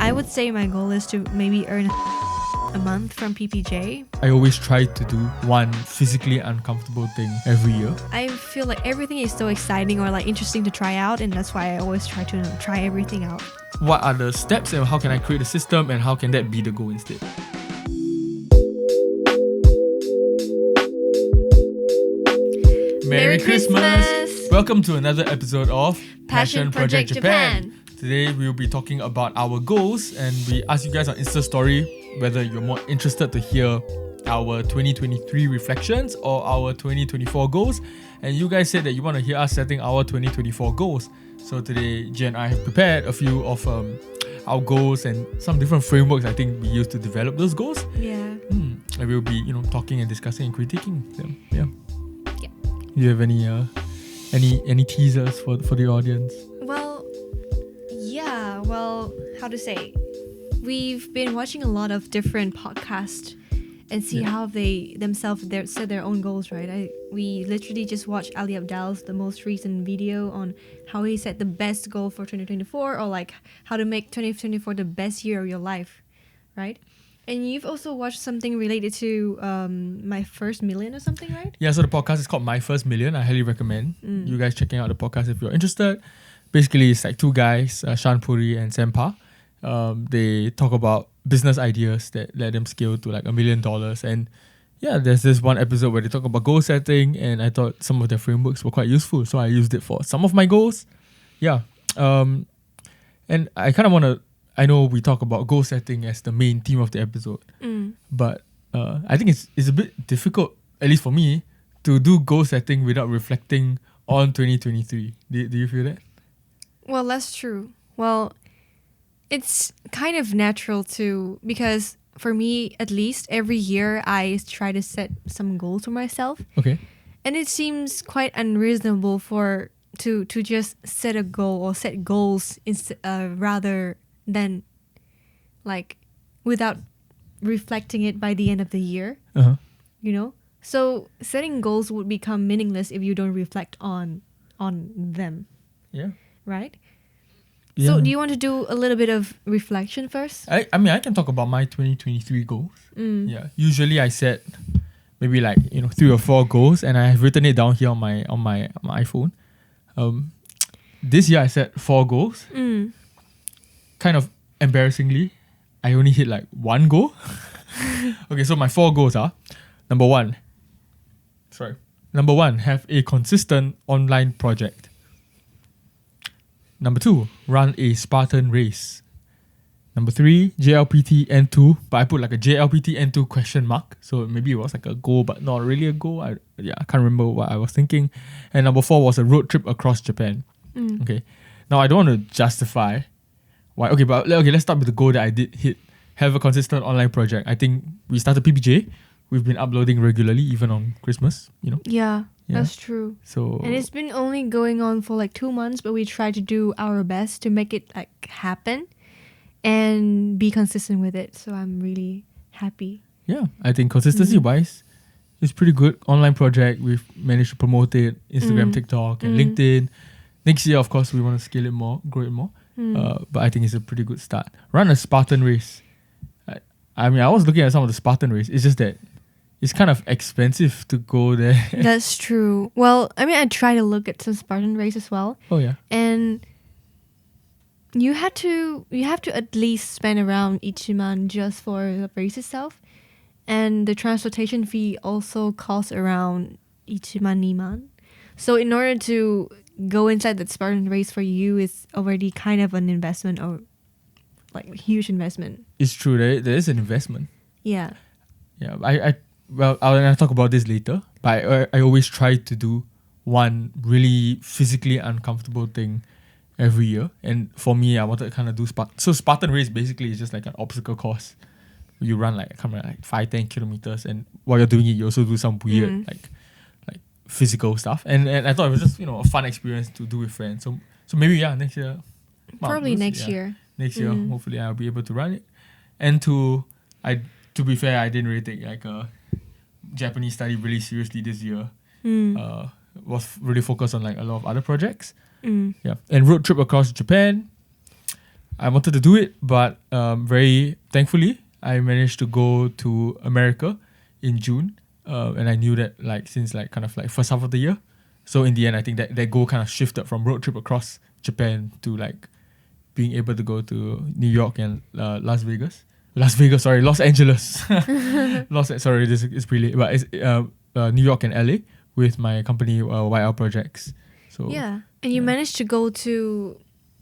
I would say my goal is to maybe earn a month from PPJ. I always try to do one physically uncomfortable thing every year. I feel like everything is so exciting or like interesting to try out, and that's why I always try to try everything out. What are the steps and how can I create a system and how can that be the goal instead? Merry Christmas! Welcome to another episode of Passion Project Japan. Today we'll be talking about our goals, and we ask you guys on Insta story whether you're more interested to hear our 2023 reflections or our 2024 goals. And you guys said that you want to hear us setting our 2024 goals. So today, Jay and I have prepared a few of our goals and some different frameworks I think we use to develop those goals. Yeah. And we'll be, talking and discussing and critiquing them. Yeah. Yeah. Do you have any teasers for the audience? How to say? We've been watching a lot of different podcasts and see how they themselves set their own goals, right? We literally just watched Ali Abdal's the most recent video on how he set the best goal for 2024, or like how to make 2024 the best year of your life, right? And you've also watched something related to My First Million or something, right? Yeah, so the podcast is called My First Million. I highly recommend you guys checking out the podcast if you're interested. Basically, it's like two guys, Shan Puri and Sempa. They talk about business ideas that let them scale to like $1 million. And yeah, there's this one episode where they talk about goal setting, and I thought some of their frameworks were quite useful. So I used it for some of my goals. Yeah. And I kind of want to, I know we talk about goal setting as the main theme of the episode, but I think it's a bit difficult, at least for me, to do goal setting without reflecting on 2023. Do you feel that? Well, that's true. Well, it's kind of natural too, because for me, at least, every year I try to set some goals for myself. Okay. And it seems quite unreasonable to just set a goal or set goals rather than like without reflecting it by the end of the year. So setting goals would become meaningless if you don't reflect on them. Yeah. Right? Yeah. So do you want to do a little bit of reflection first? I can talk about my 2023 goals. Yeah. Usually I set maybe like 3 or 4 goals, and I have written it down here on my iPhone. This year I set 4 goals. Kind of embarrassingly, I only hit like 1 goal. Okay, so my 4 goals are: Number one, have a consistent online project. Number 2, run a Spartan race. Number 3, JLPT N2, but I put like a JLPT N2 question mark. So maybe it was like a goal, but not really a goal. I can't remember what I was thinking. And number 4 was a road trip across Japan. Okay. Now I don't want to justify why. Okay, but let's start with the goal that I did hit. Have a consistent online project. I think we started PPJ. We've been uploading regularly, even on Christmas, Yeah, that's true. So, and it's been only going on for like 2 months, but we try to do our best to make it like happen and be consistent with it. So I'm really happy. Yeah, I think consistency wise, it's pretty good. Online project, we've managed to promote it, Instagram, TikTok, and LinkedIn. Next year, of course, we want to scale it more, grow it more. But I think it's a pretty good start. Run a Spartan race. I was looking at some of the Spartan race. It's just that it's kind of expensive to go there. That's true. Well, I try to look at some Spartan race as well. Oh yeah. And you have to at least spend around Ichiman just for the race itself. And the transportation fee also costs around Ichiman Niman. So in order to go inside that Spartan race for you is already kind of an investment, or like a huge investment. It's true. There is an investment. Yeah. Yeah. I'll talk about this later. But I always try to do one really physically uncomfortable thing every year. And for me, I wanted to kind of do Spartan. So Spartan race basically is just like an obstacle course. You run like 5-10 kilometers, and while you're doing it, you also do some weird like physical stuff. And I thought it was just a fun experience to do with friends. So maybe next year. Probably next year. Next year, hopefully I'll be able to run it. And to be fair, I didn't really take like a Japanese study really seriously this year. Was really focused on like a lot of other projects. Yeah. And road trip across Japan, I wanted to do it, but very thankfully, I managed to go to America in June. And I knew that like since like kind of like first half of the year. So in the end, I think that goal kind of shifted from road trip across Japan to like being able to go to New York and Los Angeles. Sorry, this is pretty late, but it's New York and LA with my company YL Projects. So Yeah, and you managed to go to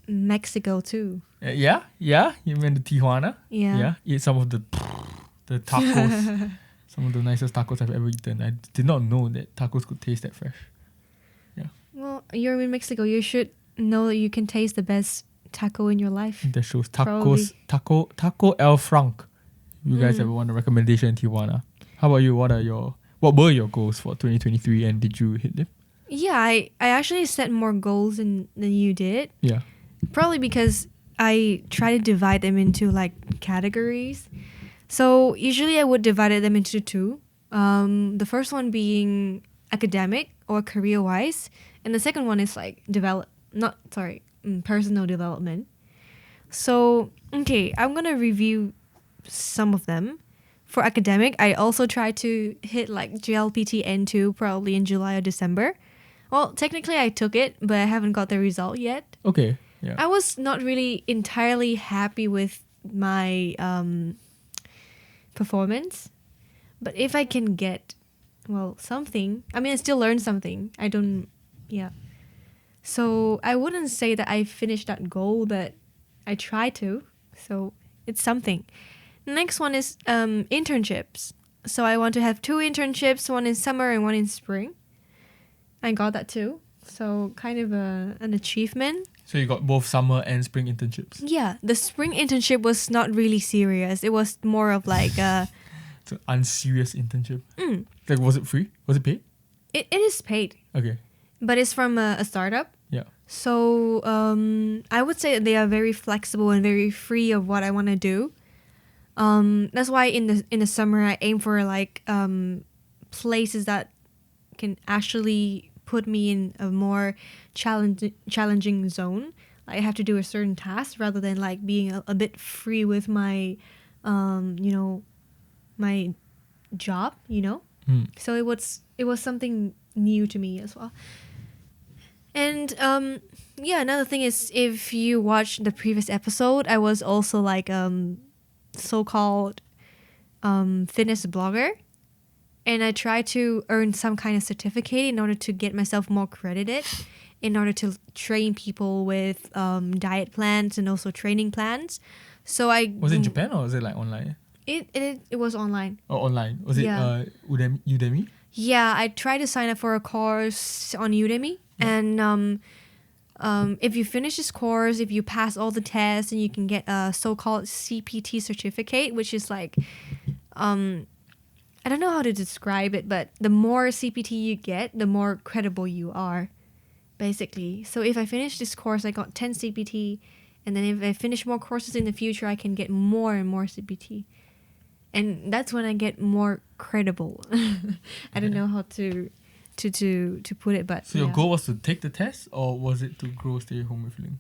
Mexico too. Yeah. You went to Tijuana. Yeah. Eat some of the tacos. Some of the nicest tacos I've ever eaten. I did not know that tacos could taste that fresh. Yeah. Well, you're in Mexico. You should know that you can taste the best taco in your life. That shows tacos. Taco El Frank. You guys ever want a recommendation in Tijuana? How about you? What were your goals for 2023 and did you hit them? Yeah, I actually set more goals than you did. Yeah. Probably because I try to divide them into like categories. So usually I would divide them into two. The first one being academic or career-wise, and the second one is like personal development. So, okay, I'm gonna review some of them. For academic, I also try to hit like GLPT N2 probably in July or December. Well, technically I took it, but I haven't got the result yet. Okay. Yeah. I was not really entirely happy with my performance, but if I can get something, I mean I still learned something. So I wouldn't say that I finished that goal, but I try to, so it's something. Next one is internships. So I want to have 2 internships, one in summer and one in spring. I got that too, so kind of an achievement. So you got both summer and spring internships. Yeah, the spring internship was not really serious. It was more of like it's an unserious internship. Like, was it free? Was it paid? It is paid. Okay. But it's from a startup. Yeah. So I would say that they are very flexible and very free of what I want to do. That's why in the summer I aim for like places that can actually put me in a more challenging zone. I have to do a certain task rather than like being a bit free with my my job, So it was something new to me as well. And another thing is, if you watch the previous episode, I was also like so-called fitness blogger, and I try to earn some kind of certificate in order to get myself more credited, in order to train people with diet plans and also training plans. So Was it in Japan or was it like online? It was online. Oh, online. Was it Udemy? Yeah, I tried to sign up for a course on Udemy, and if you finish this course, if you pass all the tests, and you can get a so-called CPT certificate, which is like, I don't know how to describe it, but the more CPT you get, the more credible you are, basically. So if I finish this course, I got 10 CPT, and then if I finish more courses in the future, I can get more and more CPT. And that's when I get more credible. I don't know how to put it, but so your goal was to take the test, or was it to grow Stay Home with Ling?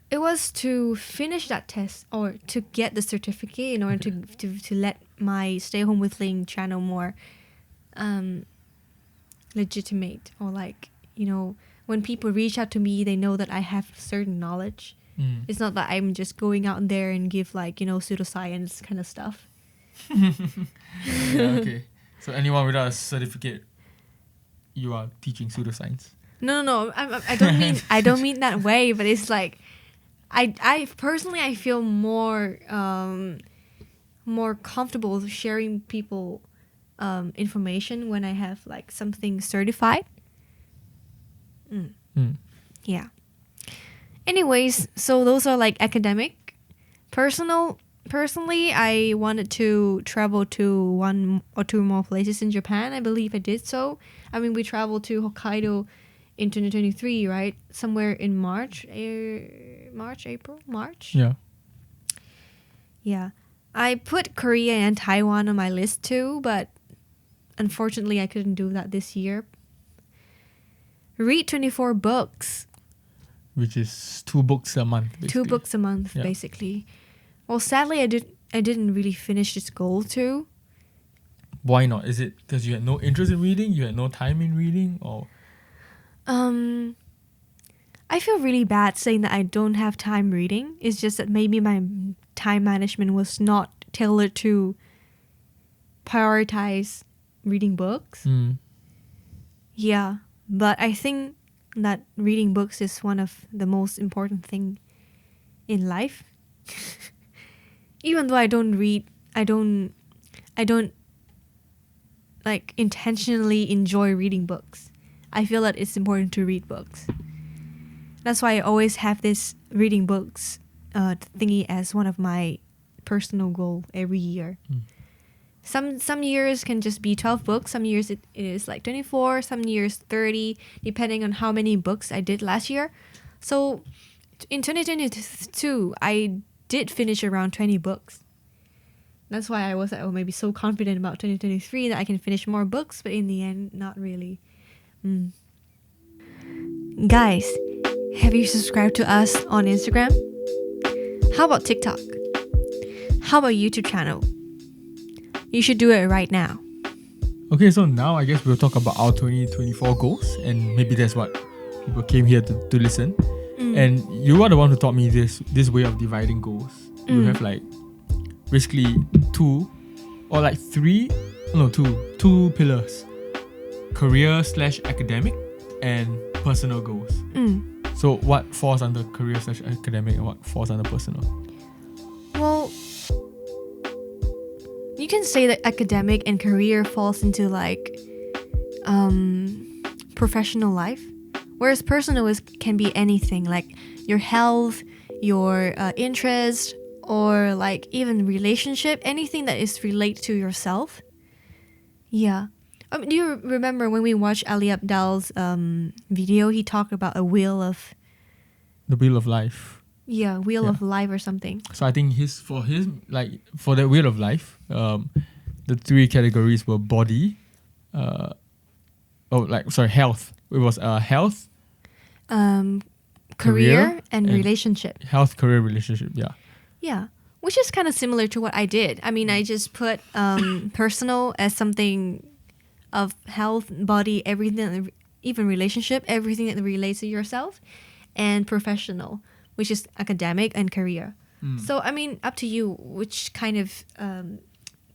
It was to finish that test or to get the certificate in order to let my Stay Home with Ling channel more legitimate, or like, when people reach out to me, they know that I have certain knowledge. It's not that I'm just going out there and give like pseudoscience kind of stuff. Yeah, okay. So anyone without a certificate, you are teaching pseudoscience. No. I don't mean that way. But it's like, I personally I feel more comfortable sharing people information when I have like something certified. Yeah. Anyways, so those are like academic. Personally, I wanted to travel to 1 or 2 more places in Japan. I believe I did so. I mean, we traveled to Hokkaido in 2023, right? Somewhere in March. Yeah. Yeah. I put Korea and Taiwan on my list too, but unfortunately I couldn't do that this year. Read 24 books. which is 2 books a month. Basically. 2 books a month, Yeah. basically. Well, sadly, I didn't really finish this goal too. Why not? Is it because you had no interest in reading? You had no time in reading? Or I feel really bad saying that I don't have time reading. It's just that maybe my time management was not tailored to prioritize reading books. Yeah, but I think that reading books is one of the most important thing in life. Even though I don't read, I don't like intentionally enjoy reading books. I feel that it's important to read books. That's why I always have this reading books thingy as one of my personal goal every year. Some years can just be 12 books. Some years it is like 24. Some years 30, depending on how many books I did last year. So in 2022, I did finish around 20 books. That's why I was maybe so confident about 2023 that I can finish more books. But in the end, not really. Guys, have you subscribed to us on Instagram? How about TikTok? How about YouTube channel? You should do it right now. Okay, so now I guess we'll talk about our 2024 goals, and maybe that's what people came here to listen. And you are the one who taught me this way of dividing goals. You have like basically 2 or like 3, no 2 pillars: career/academic and personal goals. So what falls under career/academic and what falls under personal? Well, you can say that academic and career falls into like professional life, whereas personal can be anything, like your health, your interest, or like even relationship, anything that is related to yourself. Yeah. Do you remember when we watched Ali Abdal's video? He talked about the wheel of life. Yeah, wheel of life or something. So I think for the wheel of life, the 3 categories were body, health. It was health, career and relationship. Health, career, relationship. Yeah. Yeah, which is kind of similar to what I did. I mean, I just put personal as something of health, body, everything, even relationship, everything that relates to yourself, and professional, which is academic and career. So, I mean, up to you, which kind of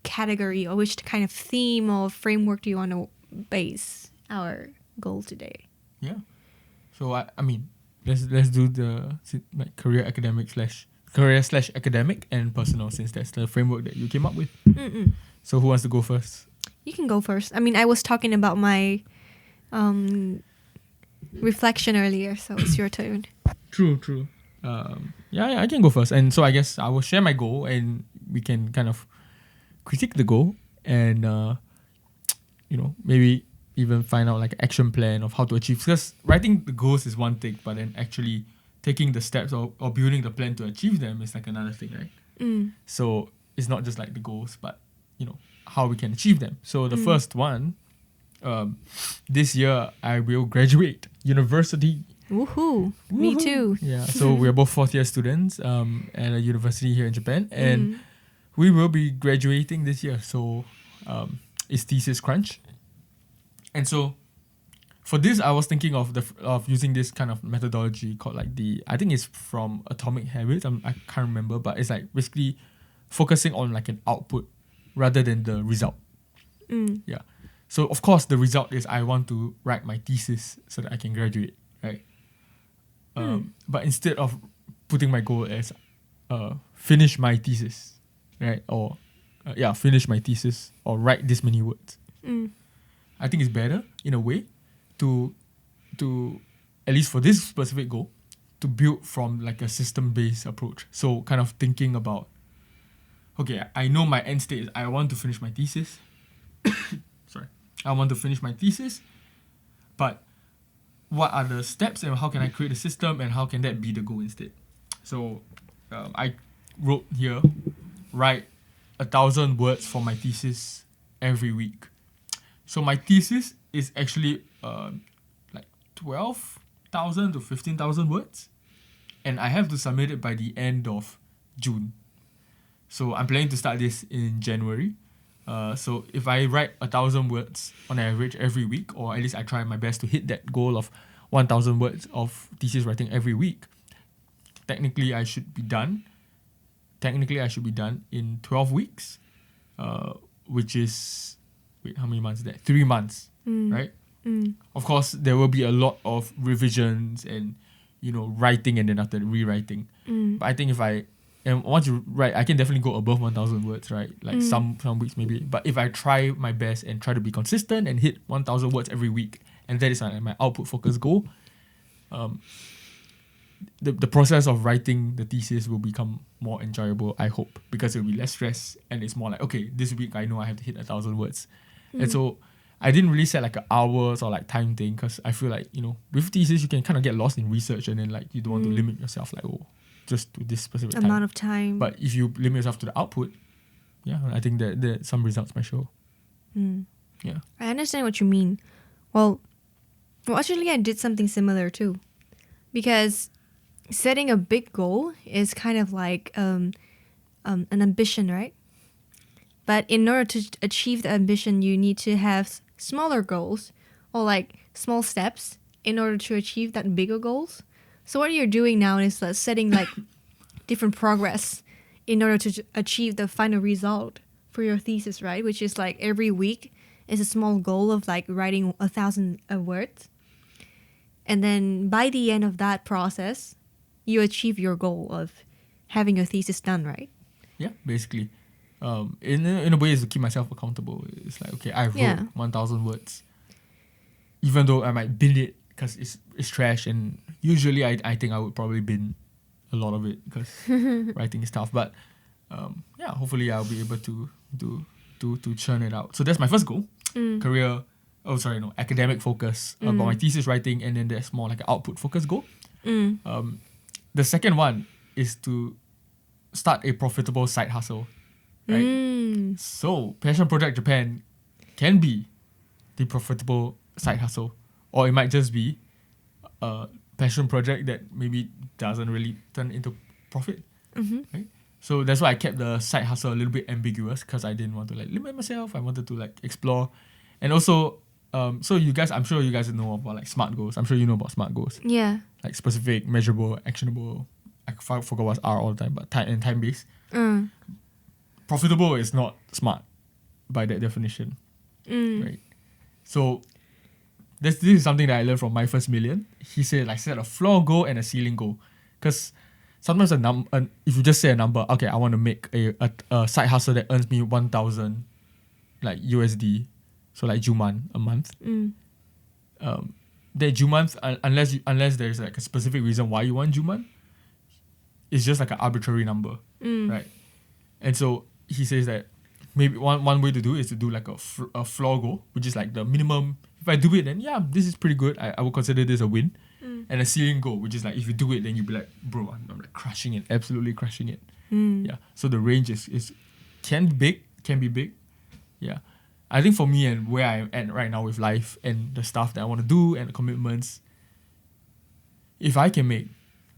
category or which kind of theme or framework do you want to base our goal today? Yeah. So, I mean, let's do the career/academic and personal, since that's the framework that you came up with. So, who wants to go first? You can go first. I mean, I was talking about my reflection earlier, so it's your turn. True. Yeah, I can go first. And so I guess I will share my goal, and we can kind of critique the goal, and maybe even find out like an action plan of how to achieve. Because writing the goals is one thing, but then actually taking the steps or building the plan to achieve them is like another thing, right? So it's not just like the goals, but how we can achieve them. So the first one, this year I will graduate university. Woohoo! Me too. Yeah, so we are both 4th-year students at a university here in Japan, and we will be graduating this year. So it's thesis crunch, and so for this I was thinking of using this kind of methodology called like I think it's from Atomic Habits. I can't remember, but it's like basically focusing on like an output rather than the result. Yeah. So of course the result is I want to write my thesis so that I can graduate, right? But instead of putting my goal as finish my thesis, right? Or finish my thesis or write this many words. I think it's better in a way to at least for this specific goal, to build from like a system-based approach. So kind of thinking about, okay, I know my end state is I want to finish my thesis. Sorry. I want to finish my thesis, but what are the steps and how can I create a system and how can that be the goal instead? So I wrote here, write 1,000 words for my thesis every week. So my thesis is actually like 12 10,000 to 15,000 words, and I have to submit it by the end of June. So I'm planning to start this in January. So if I write 1,000 words on average every week, or at least I try my best to hit that goal of 1,000 words of thesis writing every week, technically I should be done. In 12 weeks, which is, wait, how many months is that? 3 months, right? Of course, there will be a lot of revisions and, writing and then after rewriting. But I think and once you write, I can definitely go above 1,000 words, right? Like some weeks maybe. But if I try my best and try to be consistent and hit 1,000 words every week, and that is my output focus goal, the process of writing the thesis will become more enjoyable, I hope, because it will be less stress and it's more like, okay, this week I know I have to hit 1,000 words. And so I didn't really set like an hours or like time thing, because I feel like, with thesis you can kind of get lost in research, and then like you don't want to limit yourself like, just to this specific amount of time. But if you limit yourself to the output, I think that some results might show. Yeah. I understand what you mean. Well, actually I did something similar too. Because setting a big goal is kind of like an ambition, right? But in order to achieve the ambition, you need to have smaller goals or like small steps in order to achieve that bigger goals. So what you're doing now is setting like different progress in order to achieve the final result for your thesis, right? Which is like every week is a small goal of like writing 1,000 words. And then by the end of that process, you achieve your goal of having your thesis done, right? Yeah, basically. In a way, is to keep myself accountable. It's like, okay, I wrote 1,000 words, even though I might bin it because it's trash, and usually I think I would probably bin a lot of it because writing is tough. But hopefully I'll be able to churn it out. So that's my first goal, academic focus about my thesis writing, and then there's more like an output focus goal. The second one is to start a profitable side hustle, right? So Passion Project Japan can be the profitable side hustle, or it might just be a passion project that maybe doesn't really turn into profit, right? So that's why I kept the side hustle a little bit ambiguous, because I didn't want to like limit myself. I wanted to like explore, and also so I'm sure you guys know about like SMART goals. I'm sure you know about SMART goals. Yeah. Like specific, measurable, actionable. I forgot what's R all the time, but time based. Profitable is not SMART by that definition, right? So this is something that I learned from my first million. He said like set a floor goal and a ceiling goal, because sometimes if you just say a number, okay, I want to make a side hustle that earns me 1,000 like USD, so like Juman a month. That Juman, unless there's like a specific reason why you want Juman, it's just like an arbitrary number, right? And so he says that maybe one way to do it is to do like a floor goal, which is like the minimum. If I do it, then this is pretty good. I would consider this a win. And a ceiling goal, which is like if you do it, then you'll be like, bro, I'm like crushing it, absolutely crushing it. Yeah. So the range can be big. Yeah. I think for me and where I'm at right now with life and the stuff that I want to do and the commitments, if I can make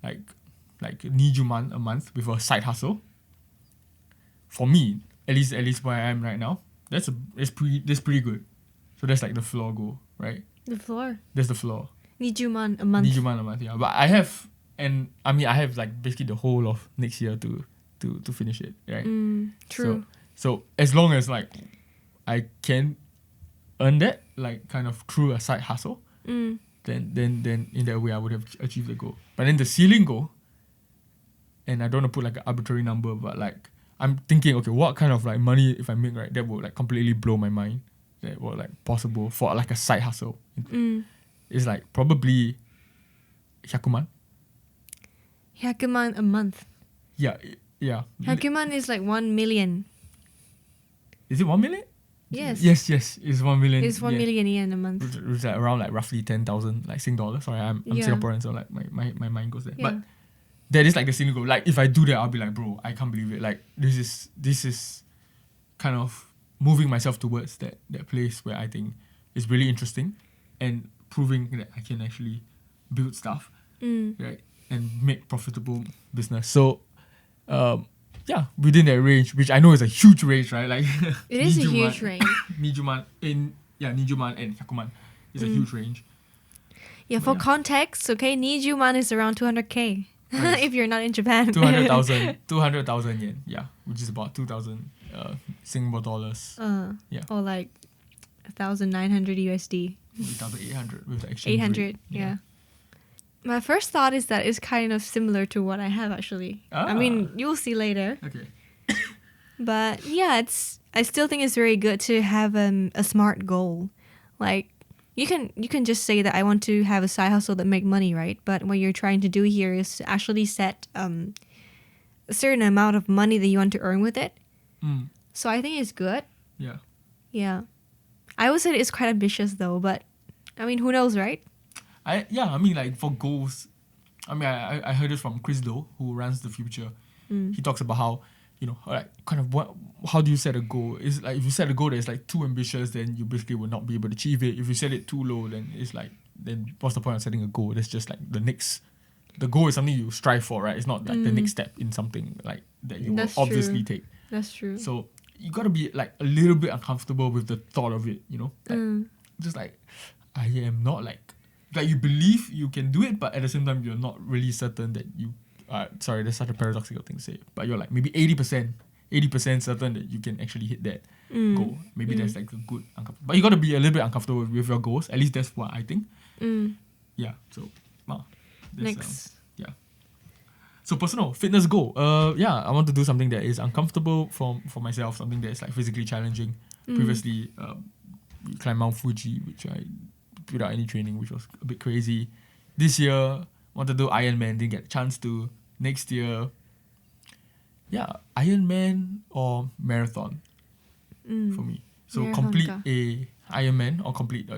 like Nijuman a month with a side hustle, for me, at least where I am right now, that's pretty good. So that's like the floor goal, right? The floor. That's the floor. Nijuman a month. Nijuman a month, yeah. But I have like basically the whole of next year to finish it, right? True. So as long as like I can earn that, like kind of through a side hustle, then in that way I would have achieved the goal. But then the ceiling goal, and I don't want to put like an arbitrary number, but like I'm thinking, okay, what kind of like money if I make, right, that would like completely blow my mind, that would like possible for like a side hustle. It's like probably 100,000. 100,000 a month. Yeah. 100,000 is like 1 million. Is it 1 million? Yes. Yes, it's 1 million. It's 1 million yen a month. Which is like around like roughly 10,000 like Sing dollars. Sorry, I'm Singaporean, so like my mind goes there. Yeah. But that is like the single goal. Like if I do that, I'll be like, bro, I can't believe it. Like this is kind of moving myself towards that place where I think is really interesting and proving that I can actually build stuff, Mm. right, and make profitable business. So, within that range, which I know is a huge range, right? Like It is a Nijuman- huge range. Nijuman and Hyakuman is a huge range. Yeah, for context, okay, Nijuman is around 200K Right. if you're not in Japan. 200,000 yen, yeah, which is about 2,000 Singapore dollars, yeah. Or like 1,900 USD. 3,800 with the exchange 800, rate. yeah. My first thought is that it's kind of similar to what I have actually. I mean, you'll see later. Okay. But yeah, I still think it's very good to have a smart goal. Like you can just say that I want to have a side hustle that make money, right? But what you're trying to do here is to actually set a certain amount of money that you want to earn with it. Mm. So I think it's good. Yeah. Yeah. I would say it's quite ambitious though, but I mean, who knows, right? I mean, like for goals, I mean, I heard it from Chris Lowe, who runs the Future. He talks about how, like kind of how do you set a goal? It's like if you set a goal that is like too ambitious, then you basically will not be able to achieve it. If you set it too low, then it's like, then what's the point of setting a goal? That's just like the goal is something you strive for, right? It's not like the next step in something like that you will obviously take. That's true. So you gotta be like a little bit uncomfortable with the thought of it, like just like I am not like you believe you can do it, but at the same time you're not really certain that you. Sorry, that's such a paradoxical thing to say, but you're like maybe 80% certain that you can actually hit that goal. Maybe that's like a good uncomfortable. But you gotta be a little bit uncomfortable with your goals. At least that's what I think. Yeah. So, Next. Yeah. So personal fitness goal. I want to do something that is uncomfortable for myself. Something that is like physically challenging. Previously, we climbed Mount Fuji, which I without any training, which was a bit crazy. This year, want to do Ironman. Didn't get a chance to. Next year, Ironman or marathon for me. So Marathon complete ka. a Ironman or complete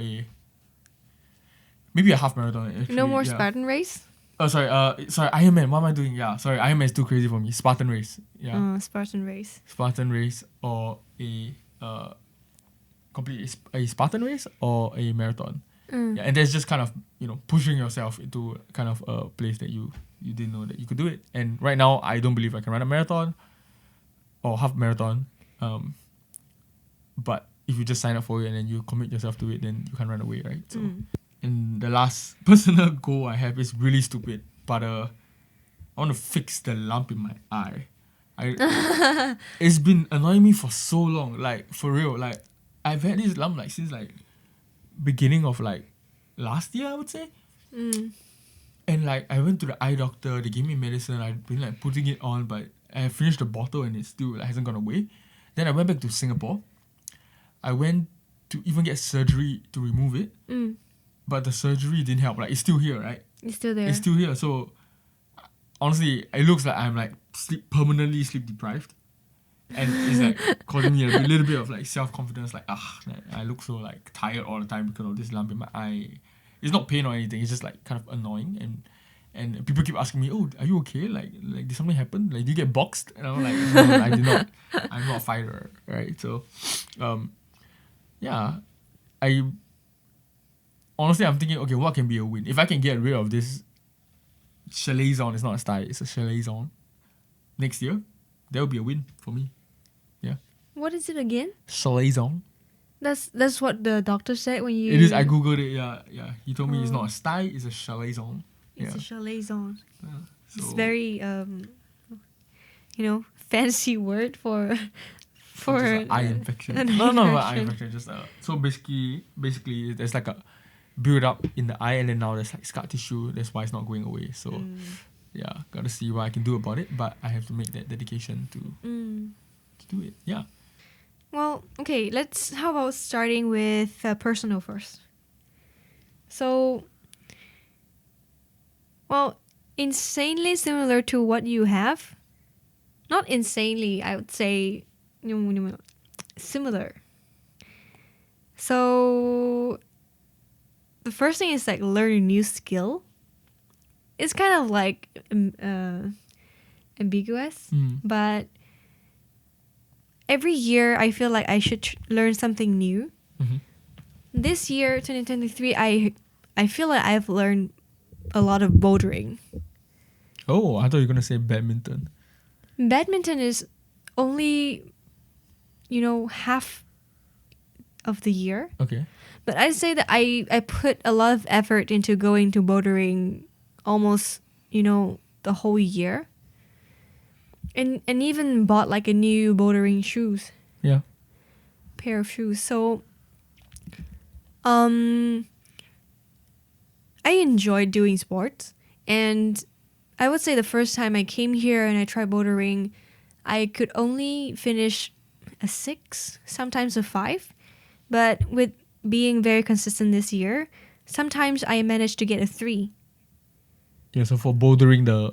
maybe a half marathon. Actually, No more yeah. Spartan race? Oh, sorry, Ironman. What am I doing? Yeah, sorry, Ironman is too crazy for me. Spartan race. Yeah. Spartan race. Spartan race or a complete a Spartan race or a marathon. Yeah, and that's just kind of pushing yourself into kind of a place that you didn't know that you could do it. And right now, I don't believe I can run a marathon or half marathon. But if you just sign up for it and then you commit yourself to it, then you can run away, right? So, and the last personal goal I have is really stupid, but I want to fix the lump in my eye. It's been annoying me for so long, like for real. Like I've had this lump like since like beginning of like last year, I would say. And like I went to the eye doctor, they gave me medicine, I've been like putting it on, but I finished the bottle and it still like, hasn't gone away. Then I went back to Singapore. I went to even get surgery to remove it, but the surgery didn't help. Like it's still here, right? It's still there. It's still here. So honestly, it looks like I'm like permanently sleep deprived. And it's like causing me a little bit of like self-confidence, like I look so like tired all the time because of this lump in my eye. It's not pain or anything, it's just like kind of annoying, and people keep asking me, oh, are you okay? Like did something happen? Like did you get boxed? And I'm like, no, I did not. I'm not a fighter, right? So I honestly I'm thinking, okay, what can be a win? If I can get rid of this chalazon, it's not a style, it's a chalazon next year, that would be a win for me. Yeah. What is it again? Chalazon. That's what the doctor said when you. It is. I googled it. Yeah. He told me it's not a style. It's a chalazon. It's a chalazon. So It's very fancy word for just an eye infection. an No, eye eye infection. Just so basically, there's like a build up in the eye, and then now there's like scar tissue. That's why it's not going away. So gotta see what I can do about it. But I have to make that dedication to do it. Yeah. Well, okay. How about starting with personal first? So, well, insanely similar to what you have. Not insanely, I would say similar. So, the first thing is like learn a new skill. It's kind of like ambiguous, but every year I feel like I should learn something new. This year, 2023, I feel like I've learned a lot of bouldering. Oh, I thought you were gonna say badminton. Badminton is only, half of the year. Okay. But I'd say that I put a lot of effort into going to bouldering almost, the whole year. And even bought like a new bouldering shoes. Yeah. Pair of shoes. So I enjoyed doing sports, and I would say the first time I came here and I tried bouldering, I could only finish a 6, sometimes a 5. But with being very consistent this year, sometimes I managed to get a 3. Yeah, so for bouldering, the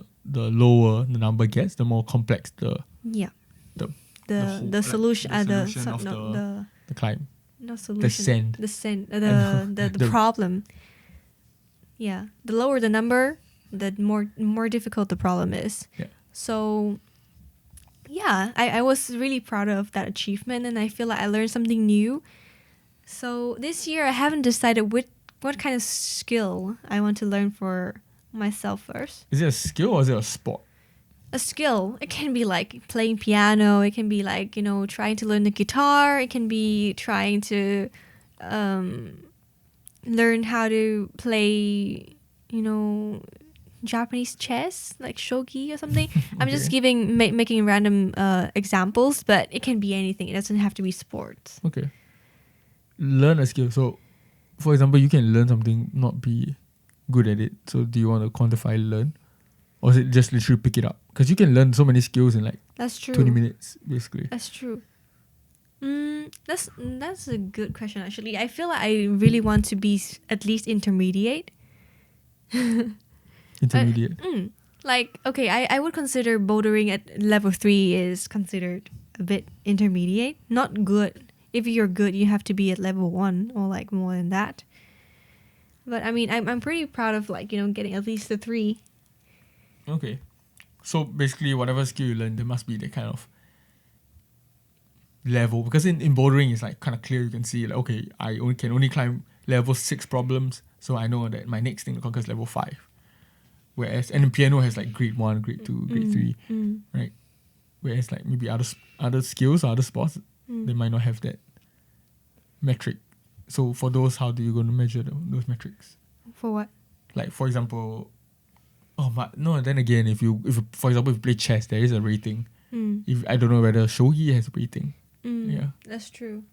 lower the number gets, the more complex the Yeah. the The solution, solution of the climb. no solution. Descent. The problem. Yeah, the lower the number, the more difficult the problem is. Yeah. So, yeah, I was really proud of that achievement, and I feel like I learned something new. So this year I haven't decided what kind of skill I want to learn for myself first. Is it a skill or is it a sport? A skill. It can be like playing piano. It can be like, trying to learn the guitar. It can be trying to learn how to play, Japanese chess, like shogi or something. I'm just making random examples, but it can be anything. It doesn't have to be sports. Okay. Learn a skill. So, for example, you can learn something, not be good at it. So, do you want to quantify learn? Or is it just literally pick it up? Because you can learn so many skills in like That's true. 20 minutes, basically. That's true. That's a good question, actually. I feel like I really want to be at least intermediate. Intermediate. Like, okay, I would consider bouldering at level 3 is considered a bit intermediate. Not good. If you're good, you have to be at level 1 or like more than that. But I mean, I'm pretty proud of like, getting at least a 3. Okay. So basically, whatever skill you learn, there must be that kind of level. Because in bouldering, it's like kind of clear. You can see, like, okay, I can only climb level 6 problems. So I know that my next thing to conquer is level 5. Whereas, and piano has like grade 1, grade 2, grade 3, right? Whereas like maybe other skills or other sports, they might not have that metric. So for those, how do you going to measure those metrics? For what? Like, for example, then again, if you for example, if you play chess, there is a rating. If I don't know whether shogi has a rating. Yeah. That's true.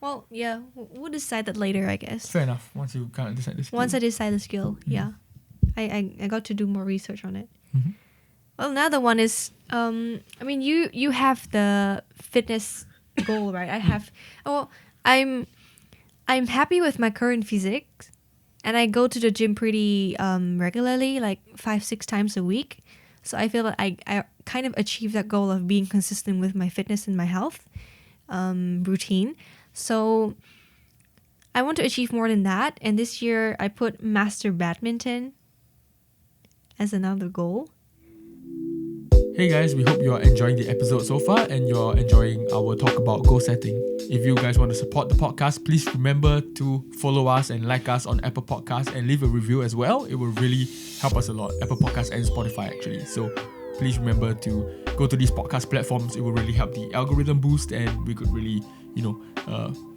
Well, yeah, we'll decide that later, I guess. Fair enough. Once you kind of decide the skill. Once I decide the skill, yeah. I got to do more research on it. Mm-hmm. Well, another one is, you have the fitness goal, right? I'm happy with my current physique, and I go to the gym pretty regularly, like 5-6 times a week. So I feel that I kind of achieved that goal of being consistent with my fitness and my health routine. So I want to achieve more than that. And this year I put master badminton as another goal. Hey guys, we hope you are enjoying the episode so far and you're enjoying our talk about goal setting. If you guys want to support the podcast, please remember to follow us and like us on Apple Podcasts and leave a review as well. It will really help us a lot. Apple Podcasts and Spotify actually. So please remember to go to these podcast platforms. It will really help the algorithm boost and we could really,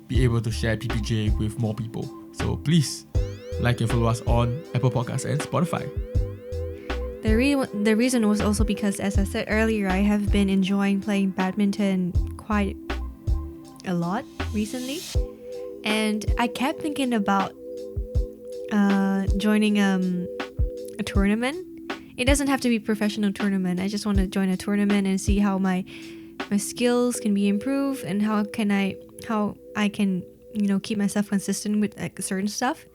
be able to share PPJ with more people. So please like and follow us on Apple Podcasts and Spotify. The reason was also because, as I said earlier, I have been enjoying playing badminton quite a lot recently. And I kept thinking about joining a tournament. It doesn't have to be a professional tournament. I just want to join a tournament and see how my skills can be improved and how I can keep myself consistent with like certain stuff.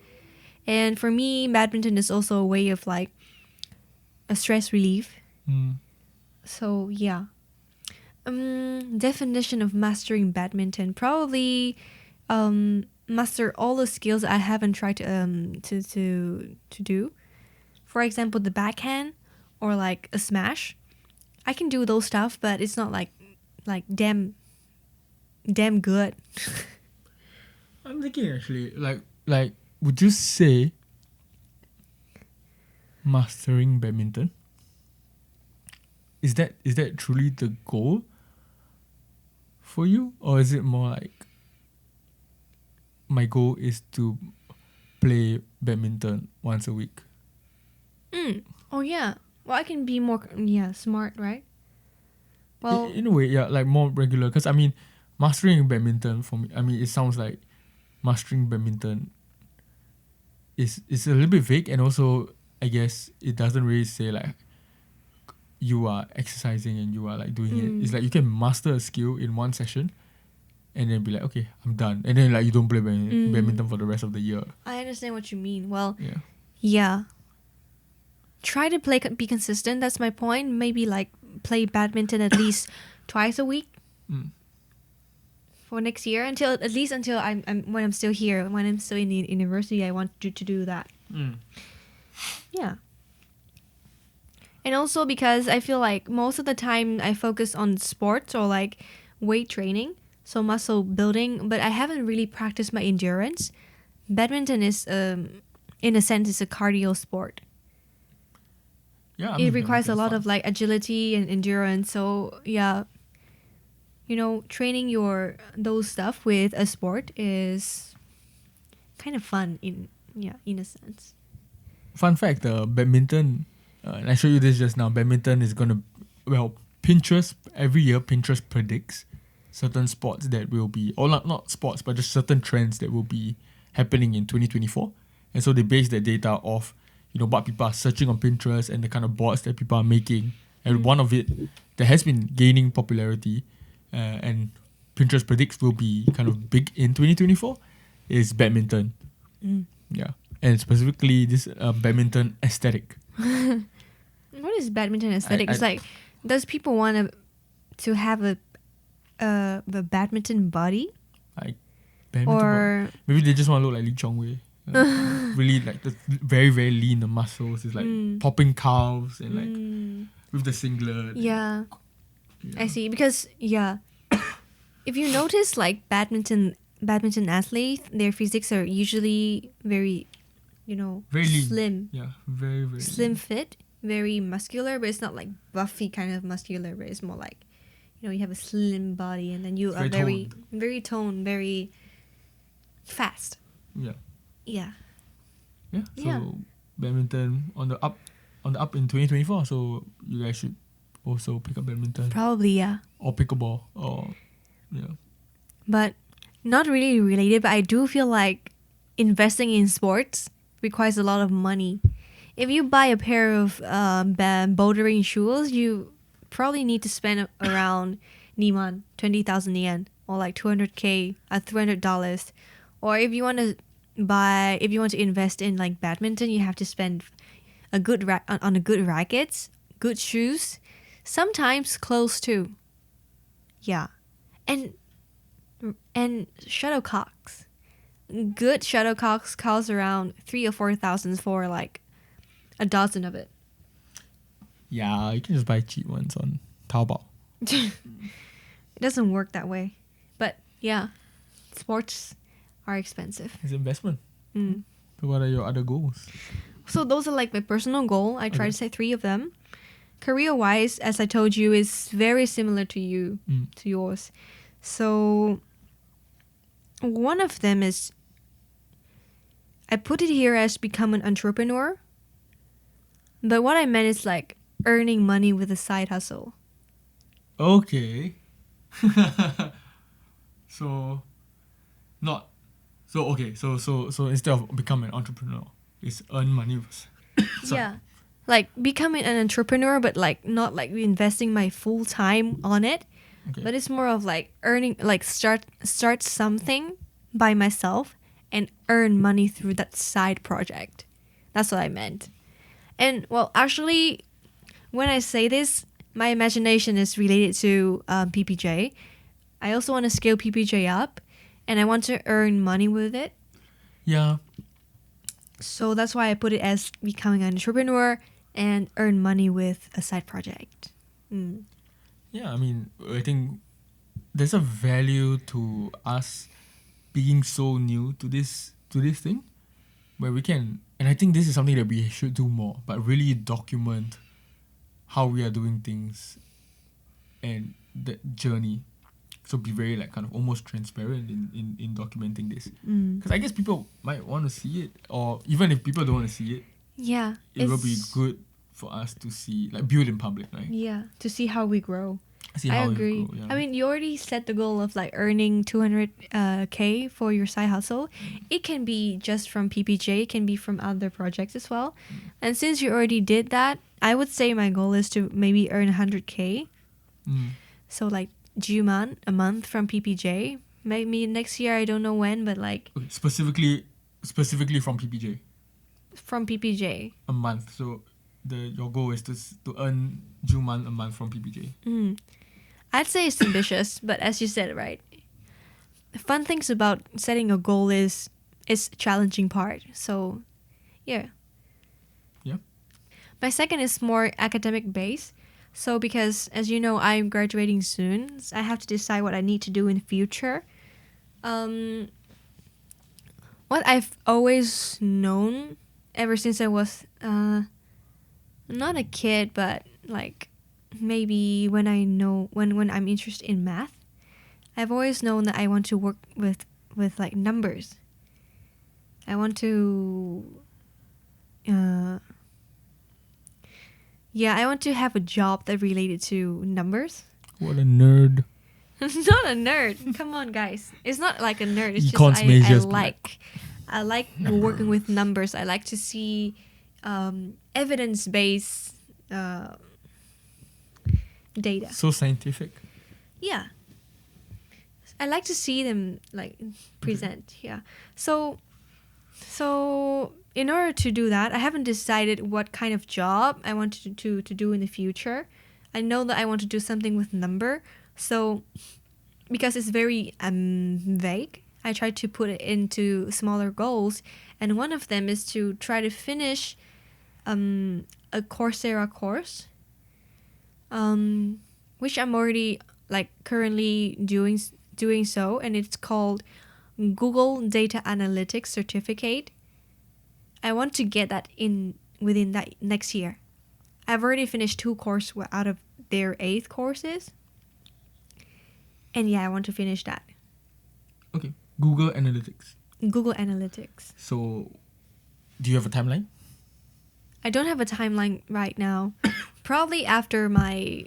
And for me, badminton is also a way of like a stress relief. So yeah. Definition of mastering badminton, probably master all the skills I haven't tried to do. For example, the backhand or like a smash. I can do those stuff, but it's not like damn good. I'm thinking actually, like would you say Mastering badminton. Is that truly the goal for you, or is it more like my goal is to play badminton once a week? Oh yeah. Well, I can be more smart, right? Well, In a way, yeah, like more regular. Because I mean, mastering badminton for me, I mean, it sounds like mastering badminton is a little bit vague, and also I guess it doesn't really say like you are exercising and you are like doing it. It's like you can master a skill in one session, and then be like, okay, I'm done, and then like you don't play badminton for the rest of the year. I understand what you mean. Well, Yeah. yeah. Try to be consistent. That's my point. Maybe like play badminton at least twice a week for next year until I'm when I'm still here, when I'm still in the university. I want to do that. Yeah. And also because I feel like most of the time I focus on sports or like weight training, so muscle building, but I haven't really practiced my endurance. Badminton is in a sense is a cardio sport. Yeah, I It mean, requires a badminton's lot fun. of like agility and endurance. So yeah, training those stuff with a sport is kind of fun in a sense. Fun fact: badminton. And I showed you this just now. Badminton is gonna Pinterest every year. Pinterest predicts certain sports that will be, or not sports, but just certain trends that will be happening in 2024. And so they base their data off, what people are searching on Pinterest and the kind of boards that people are making. And one of it that has been gaining popularity, and Pinterest predicts will be kind of big in 2024, is badminton. Yeah, and specifically this badminton aesthetic. What is badminton aesthetic? It's like, does people want to have a badminton body? Like badminton Or maybe they just want to look like Lee Chong Wei. Really like the very, very lean, the muscles. It's like popping calves and like with the singlet. yeah, I see. Because if you notice like badminton athletes, their physiques are usually very, Very lean. slim. Yeah, very, very Slim fit, very muscular, but it's not like buffy kind of muscular, but it's more like, you have a slim body and then you are very, very toned, very fast. Yeah. Yeah. Yeah. So Yeah. badminton on the up in 2024. So you guys should also pick up badminton Probably, yeah. or pickleball or But not really related, but I do feel like investing in sports requires a lot of money. If you buy a pair of bouldering shoes, you probably need to spend around 20,000 yen or like 200K at $300. Or if you want to invest in like badminton, you have to spend a good on a good rackets, good shoes, sometimes clothes too. Yeah. And shuttlecocks. Good shuttlecocks cost around 3,000 or 4,000 for like a dozen of it. Yeah, you can just buy cheap ones on Taobao. It doesn't work that way. But yeah, sports are expensive. It's investment. So what are your other goals? So those are like my personal goal. I try to say 3 of them. Career-wise, as I told you, is very similar to yours. So one of them is, I put it here as become an entrepreneur. But what I meant is like earning money with a side hustle. Okay. So instead of become an entrepreneur, it's earn money with Yeah. Like becoming an entrepreneur, but like not like investing my full time on it. Okay. But it's more of like earning, like start something by myself and earn money through that side project. That's what I meant. And well, actually, when I say this, my imagination is related to PPJ. I also want to scale PPJ up, and I want to earn money with it. Yeah. So that's why I put it as becoming an entrepreneur and earn money with a side project. Yeah, I mean, I think there's a value to us being so new to this thing, where we can And I think this is something that we should do more, but really document how we are doing things and that journey. So be very like kind of almost transparent in documenting this. Because I guess people might want to see it, or even if people don't want to see it, Yeah. it will be good for us to see, like build in public, right? Yeah, to see how we grow. See I how we agree. grow, yeah. I mean, you already set the goal of like earning 200K for your side hustle. It can be just from PPJ, it can be from other projects as well. And since you already did that, I would say my goal is to maybe earn 100K. So like Juman a month from PPJ. Maybe next year, I don't know when, but like Okay, specifically from PPJ, from PPJ. a month. So your goal is to earn Juman a month from PPJ. I'd say it's ambitious, but as you said, right? The fun things about setting a goal is challenging part. So, yeah. Yeah. My second is more academic based. So because as you know, I'm graduating soon, so I have to decide what I need to do in the future. What I've always known ever since I was not a kid, but like maybe when I'm interested in math, I've always known that I want to work with like numbers. I want to I want to have a job that related to numbers. What a nerd. Not a nerd. Come on, guys. It's not like a nerd. It's Econs just majors, I like working with numbers. I like to see evidence-based data. So scientific. Yeah. I like to see them like present. Yeah. So in order to do that, I haven't decided what kind of job I want to do in the future. I know that I want to do something with number. So because it's very vague, I try to put it into smaller goals. And one of them is to try to finish a Coursera course, which I'm already like currently doing so, and it's called Google Data Analytics Certificate. I want to get that within that next year. I've already finished 2 courses out of their 8 courses. And yeah, I want to finish that. Okay. Google Analytics. Google Analytics. So, do you have a timeline? I don't have a timeline right now. Probably after my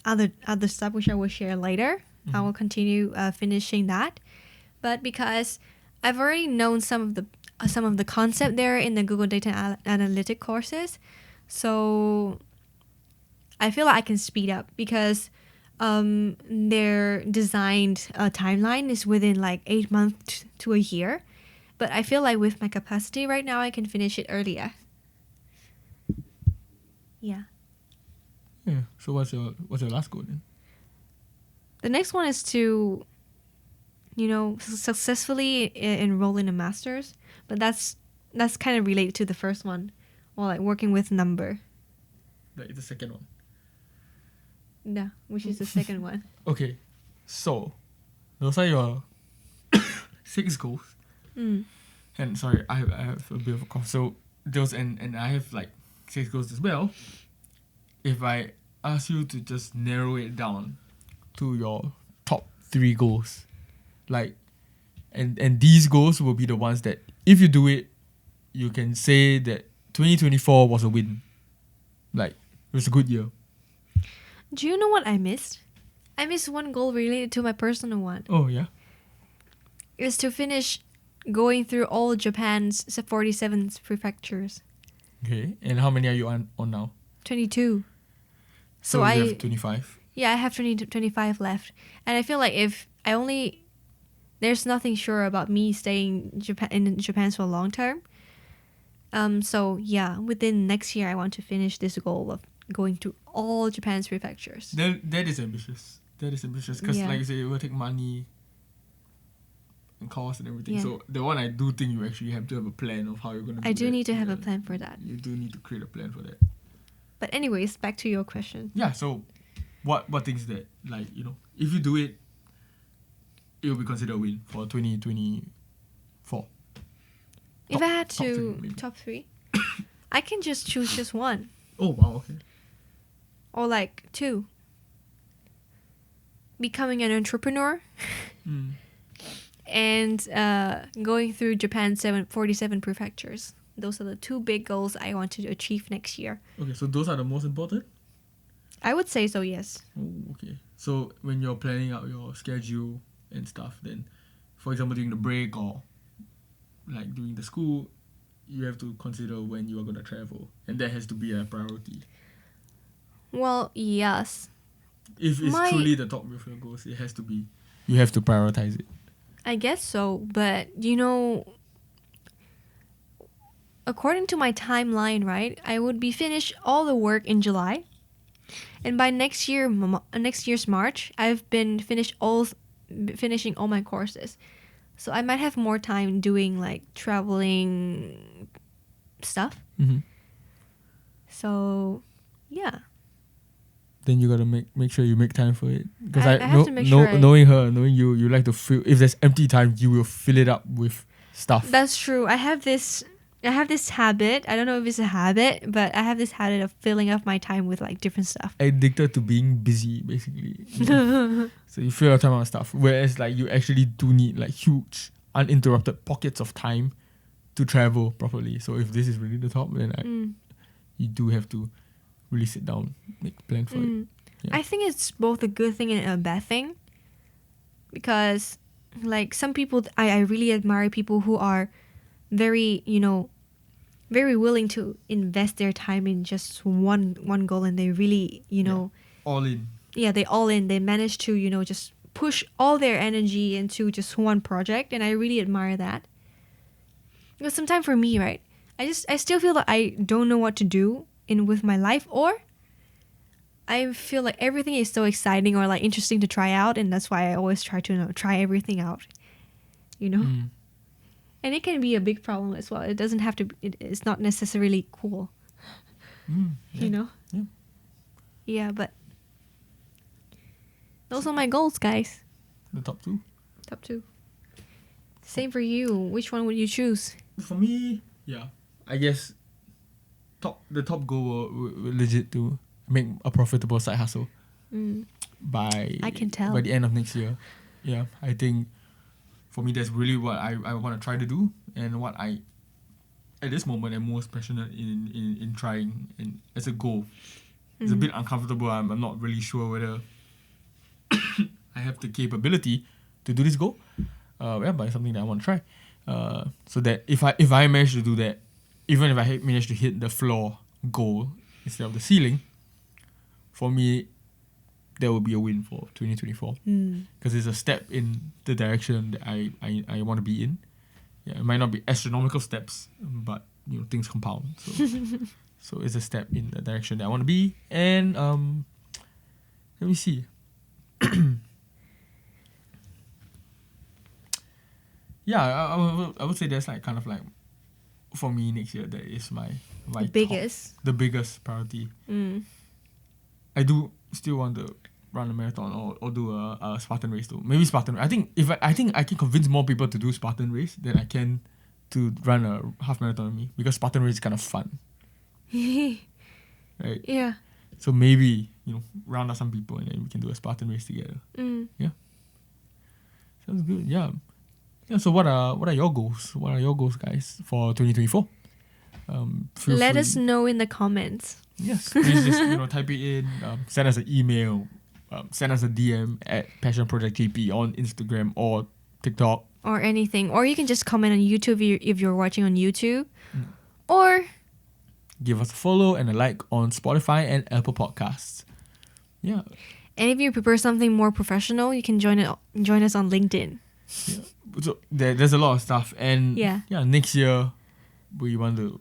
other stuff, which I will share later. I will continue finishing that. But because I've already known some of the concept there in the Google Data Analytic courses, so I feel like I can speed up because their designed timeline is within like 8 months to a year. But I feel like with my capacity right now, I can finish it earlier. Yeah. Yeah. So what's your last goal then? The next one is to, successfully enroll in a master's. But that's kind of related to the first one, or like working with number. Like the second one. Yeah, which is the second one. Okay, so those are your 6 goals. And sorry, I have a bit of a cough. So those and I have like 6 goals as well. If I ask you to just narrow it down to your top 3 goals, like, and these goals will be the ones that if you do it, you can say that 2024 was a win. Like, it was a good year. Do you know what I missed? I missed one goal related to my personal one. Oh, yeah? It was to finish going through all Japan's 47 prefectures. Okay, and how many are you on now? 22. So you have 25? Yeah, I have 25 left. And I feel like there's nothing sure about me staying in Japan for long term. So yeah, within next year, I want to finish this goal of going to all Japan's prefectures. That is ambitious. Because like you say, it will take money and cost and everything. Yeah. So the one I do think you actually have to have a plan of how you're going to do I do that. need to have a plan for that. You do need to create a plan for that. But anyways, back to your question. Yeah, so what things that, like, if you do it, it will be considered a win for 2024? If I had top three, to maybe. top three, I can just choose just one Oh wow, okay. or like two. Becoming an entrepreneur Mm. and going through Japan's 47 prefectures. Those are the two big goals I want to achieve next year. Okay, so those are the most important? I would say so, yes. Oh, okay. So when you're planning out your schedule and stuff, then, for example, during the break or like during the school, you have to consider when you are going to travel, and that has to be a priority. Well, yes. If it's truly the top of your goals, it has to be. You have to prioritize it. I guess so, but according to my timeline, right, I would be finished all the work in July, and by next year's March, I've been finishing all my courses, so I might have more time doing like traveling stuff. Mm-hmm. So, yeah. Then you gotta make sure you make time for it. Because I have to make sure knowing her, knowing you like to fill. If there's empty time, you will fill it up with stuff. That's true. I have this habit. I don't know if it's a habit, but I have this habit of filling up my time with like different stuff. Addicted to being busy, basically. So you fill your time on stuff. Whereas like you actually do need like huge, uninterrupted pockets of time to travel properly. So if this is really the top, then you do have to really sit down, make a plan for it. Yeah. I think it's both a good thing and a bad thing. Because like some people, I really admire people who are very, very willing to invest their time in just one goal, and they really, all in. Yeah, they all in. They manage to, just push all their energy into just one project, and I really admire that. Because sometimes for me, right, I still feel that I don't know what to do with my life, or I feel like everything is so exciting or like interesting to try out, and that's why I always try to try everything out, And it can be a big problem as well. It doesn't have to. It's not necessarily cool, Yeah. Yeah. Yeah, but those are my goals, guys. The top two. Top two. Same for you. Which one would you choose? For me, yeah, I guess the top goal were legit to make a profitable side hustle by I can tell. by the end of next year. Yeah, I think for me that's really what I want to try to do, and what I at this moment am most passionate in trying in as a goal. It's a bit uncomfortable. I'm not really sure whether I have the capability to do this goal. But it's something that I want to try. So that if I manage to do that, even if I manage to hit the floor goal instead of the ceiling, for me, that will be a win for 2024. Because it's a step in the direction that I want to be in. Yeah, it might not be astronomical steps, but things compound. So it's a step in the direction that I want to be. And let me see. Yeah, I would say that's like kind of like for me next year that is my the biggest priority. I do still want to run a marathon or do a Spartan race too. Maybe Spartan. I think I can convince more people to do Spartan race than I can to run a half marathon with me, because Spartan race is kind of fun. Right? Yeah. So maybe, round up some people and then we can do a Spartan race together. Yeah. Sounds good. Yeah. Yeah, so what are your goals? What are your goals, guys, for 2024? Let us know in the comments. Yes, please just type it in. Send us an email. Send us a DM at Passion Project GP on Instagram or TikTok or anything. Or you can just comment on YouTube if you're watching on YouTube, or give us a follow and a like on Spotify and Apple Podcasts. Yeah. And if you prefer something more professional, you can join us on LinkedIn. Yeah. So there's a lot of stuff, and next year we want to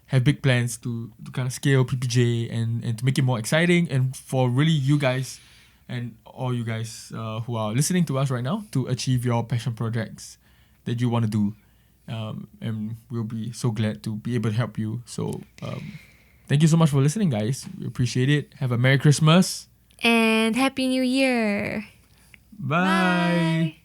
have big plans to kind of scale PPJ and to make it more exciting, and for really you guys and all you guys who are listening to us right now to achieve your passion projects that you want to do, and we'll be so glad to be able to help you. So thank you so much for listening, guys. We appreciate it. Have a Merry Christmas and Happy New Year. Bye.